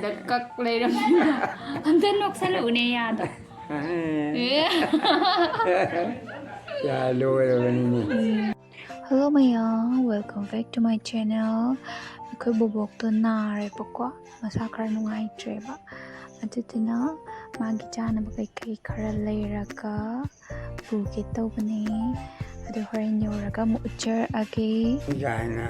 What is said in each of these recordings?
ꯃꯈꯣꯟꯗ ꯀꯛ ꯂꯩꯔꯝꯃꯤꯅ ꯑꯝꯇ ꯅꯣꯛꯁꯜꯂꯛꯎꯅꯦ ꯌꯥꯗꯣ Hello Mayam, welcome back to my channel. Akoy bobokto narebako, masa khara nungaitreeba. Adutuna magi chanaba kai khara leiraga puge tawbane. Adu horen yoraga mu ucharage. Jana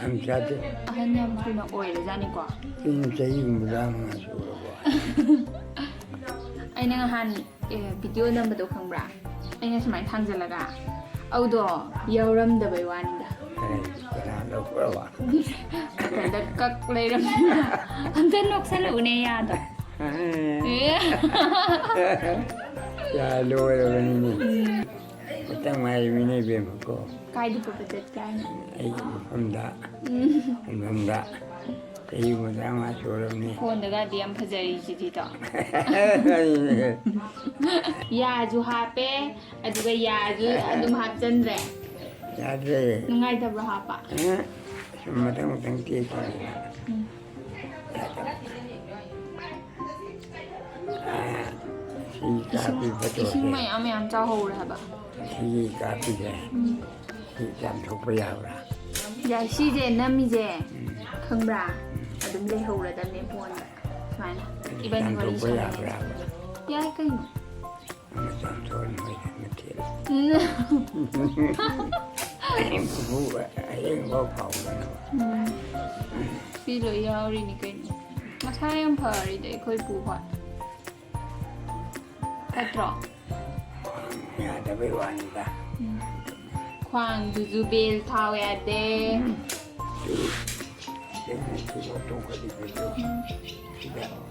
am chate ahan yam thuna oirajani ko tin chai mudam surabo aina ngahan video nambado khangbra aina sumai thangjalaga audo yauramdabai wanida da kak leiramina amta noksalune yado ya loirabani utang mai mine bemko kaidi pupuga kan ai amda kai mudam surabni phone diam phajari jidi to ya ju hape aduga ya ju adum hapchandre yadre nungai tabra hapa matang ti ising mayam chahora haba si kapi je si jam thokpa yawra ya si je nami je khangbra adum le hora da ne phone smaina iban wari sa ya kai no jam thon mai mathil Pupu ai ngo phau na si lo yauri ni kai masa yam phari dai khoi pu hwa patro ya da bai wani da khwang du bel thao ya de to ko di ko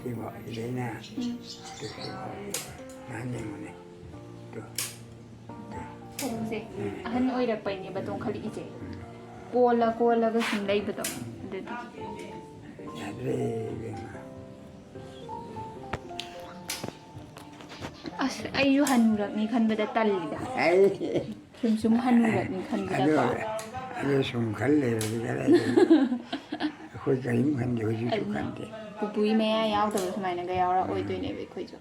si ma ilena to na ne ne to se ahan oira pai ne batong khali ije kola ga sum lei bato adudi yadre as ayu hanurak ni khanbada tallida ai sum hanurak ni khanbada ka ayo sum khalle gara khoi kaim khande hoji chu khande pupui me yaw da smaina ga yawra oi toine be khoi jo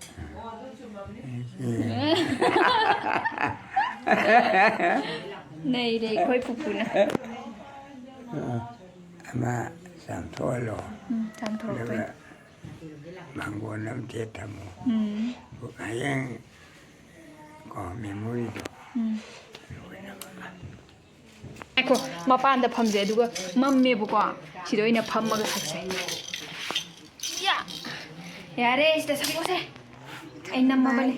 nei dei khoi pupu na ama sam tholo tham tho pe mango nam te tamo ayang ko memory do aiko mapanda phamje aduga mamme bu ko sido ina phammaga sakse ya yare ista sakose ai namma bale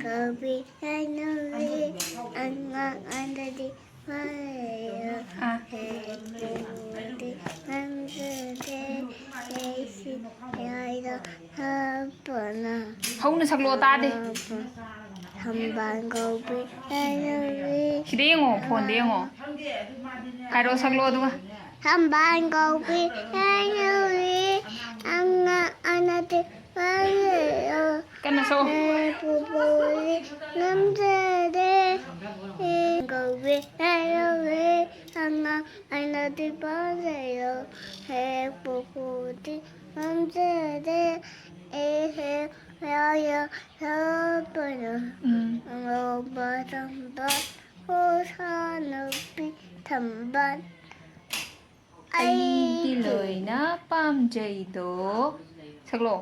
hauna saklo ta de sidengo phone dengo kairo saklo du Hamban gobi ayuri anga anate payo kana so pupu namjade gobi ayuri anga anate payo he pupu namjade he ya sabana robata hosanapi thamban ai đi lời na pam jay do saklo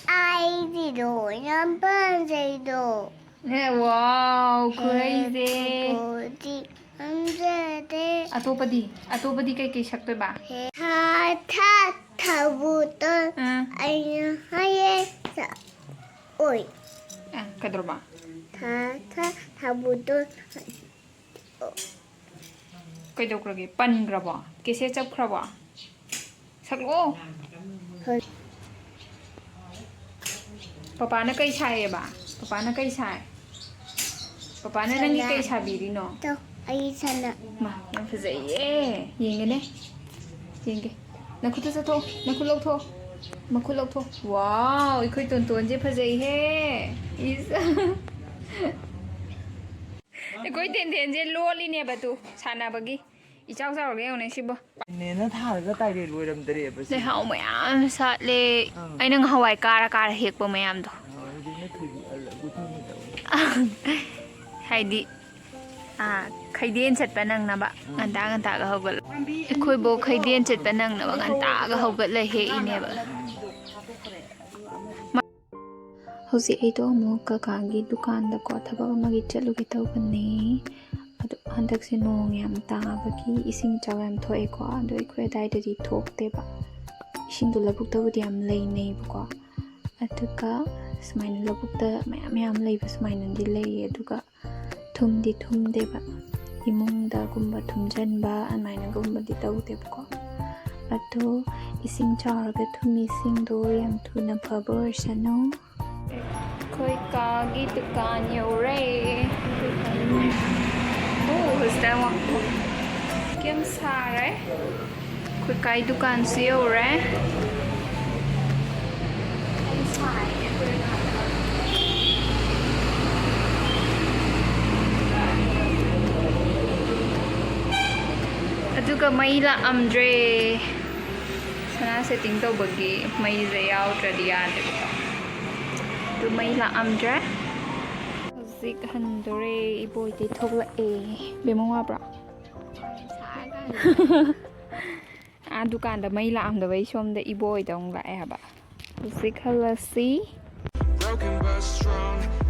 ai đi đổi năm ban giày đồ wow crazy đi năm giờ đây atopadi kai sakte ba ha tha thầu tơ anh hay sa oi kadro ba tha thầu tơ kai do krage pan graba kese chap khraba saklo papa na kai sai ba papa na kai sai papa na nangi kai sabiri no to ai sana ma yang phazai ye yenge ne yenge na khuta sa tho na khulok tho ma khulok tho wow ikhoi ton je phazai he is ikhoi ten je loli ne ba tu sana bagi 이चाꯎ 짜우게 오네 시보. 내나 타르가 따이레 로이람들이 버스. 네 하오 mayam 사tle. 아이는 하와이 까라 헥보 mayam도. 이제는 그게 구통이 하이디 khayden chatpa nangna ba nganta ga hogal khoi bo khayden chatpa nangna ba nganta ga hogal la he ine ba ꯍꯧꯖꯤꯛ ꯑꯩꯗꯣ ꯑꯃꯨꯛ ꯀꯀꯥꯒꯤ ꯗꯨꯀꯥꯟꯗꯀꯣ ꯊꯕꯛ ꯑꯃꯒꯤ ꯆꯠꯂꯨꯒꯦ ꯇꯧꯕꯅꯦ ꯑꯗꯣ ꯍꯟꯗꯛꯁꯦ ꯅꯣꯡ ꯌꯥꯝ ꯇꯥꯕꯒꯤ ꯏꯁꯤꯡ ꯏꯆꯥꯎ ꯌꯥꯝ ꯊꯣꯛꯑꯦꯀꯣ ꯑꯗꯣ ꯑꯩꯈꯣꯏ ꯑꯗꯥꯏꯗꯗꯤ ꯊꯣꯛꯇꯦꯕ ꯏꯁꯤꯡꯗꯣ ꯂꯧꯕꯨꯛꯇꯕꯨꯗꯤ ꯌꯥꯝ ꯂꯩꯅꯩꯕꯀꯣ ꯑꯗꯨꯒ ꯁꯨꯃꯥꯏꯅ ꯂꯧꯕꯨꯛꯇ ꯃꯌꯥꯝ ꯂꯩꯕ ꯁꯨꯃꯥꯏꯅꯗꯤ ꯂꯩꯌꯦ ꯑꯗꯨꯒ ꯊꯨꯝꯗꯤ ꯊꯨꯝꯗꯦꯕ ꯏꯃꯨꯡꯗꯒꯨꯝꯕ ꯊꯨꯝꯖꯟꯕ ꯑꯗꯨꯃꯥꯏꯅꯒꯨꯝꯕꯗꯤ ꯇꯧꯗꯦꯕꯀꯣ ꯑꯗꯣ ꯏꯁꯤꯡ ꯆꯥꯎꯔꯒ ꯊꯨꯝꯃꯤꯁꯤꯡꯗꯣ ꯌꯥꯝ ꯊꯨꯅ ꯐꯕ ꯑꯣꯏꯁꯅꯨ khoi ka gi dukan yore oh hostel wa kem sare khoi kai dukan si yore aduga mai la amdre sana setting tawbagi mai ze yawtradi yade du mai la amdre zik handore iboi te thokla e bemongwa bra a dukan da mai la amda bai som da iboi dong la e haba zik halasi broken but strong.